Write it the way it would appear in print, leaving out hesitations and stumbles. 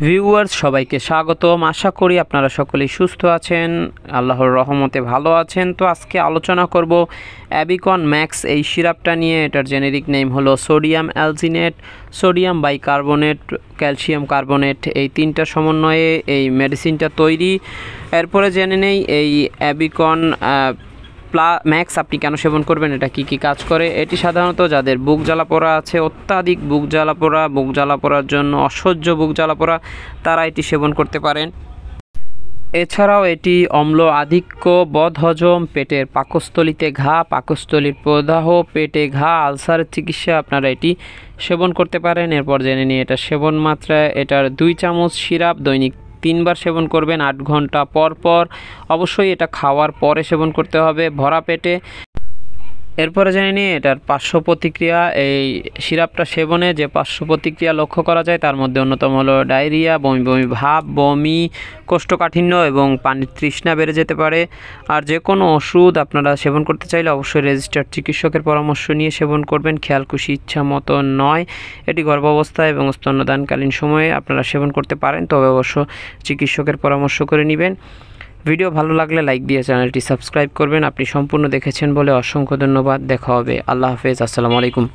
Viewers সবাইকে স্বাগতম। আশা করি আপনারা সকলেই সুস্থ আছেন, আল্লাহর রহমতে ভালো আছেন। তো আজকে আলোচনা করব অ্যাবিকন ম্যাক্স এই সিরাপটা নিয়ে। এটার জেনেরিক নেম হলো sodium alginate, sodium bicarbonate, calcium carbonate, এই তিনটা সমন্বয়ে এই মেডিসিনটা তৈরি। এরপরে জেনে নেই এই অ্যাবিকন ম্যাক্স আপনি কেন সেবন করবেন, এটা কি কি কাজ করে। এটি সাধারণত যাদের বুক জ্বালা পোড়া আছে, অত্যাধিক বুক জ্বালা পোড়ার জন্য অসহ্য বুক জ্বালা পোড়া, তারা এটি সেবন করতে পারেন। এছাড়াও এটি অম্ল আধিক্য, বদহজম, পেটের পাকস্থলীতে ঘা, পাকস্থলীর প্রদাহ, পেটে ঘা, আলসারের চিকিৎসা আপনারা এটি সেবন করতে পারেন। এরপর জেনে নিই এটা সেবন মাত্রা। এটার 2 চামচ সিরাপ দৈনিক 3 বার সেবন করবেন 8 ঘন্টা পর পর। অবশ্যই এটা খাওয়ার পরে সেবন করতে হবে, ভরা পেটে। এরপরে জেনে নিই এটার পার্শ্ব প্রতিক্রিয়া। এই সিরাপটা সেবনে যে পার্শ্ব প্রতিক্রিয়া লক্ষ্য করা যায় তার মধ্যে অন্যতম হলো ডায়রিয়া, বমি বমি ভাব, বমি, কোষ্ঠকাঠিন্য এবং পানির তৃষ্ণা বেড়ে যেতে পারে। আর যে কোনো ওষুধ আপনারা সেবন করতে চাইলে অবশ্যই রেজিস্টার্ড চিকিৎসকের পরামর্শ নিয়ে সেবন করবেন, খেয়ালখুশি ইচ্ছা মতো নয়। এটি গর্ভাবস্থায় এবং স্তন্যদানকালীন সময়ে আপনারা সেবন করতে পারেন, তবে অবশ্য চিকিৎসকের পরামর্শ করে নেবেন। ভিডিও ভালো লাগলে লাইক দিয়ে চ্যানেলটি সাবস্ক্রাইব করবেন। আপনি সম্পূর্ণ দেখেছেন বলে অসংখ্য ধন্যবাদ। দেখা হবে। আল্লাহ হাফেজ। আসসালামু আলাইকুম।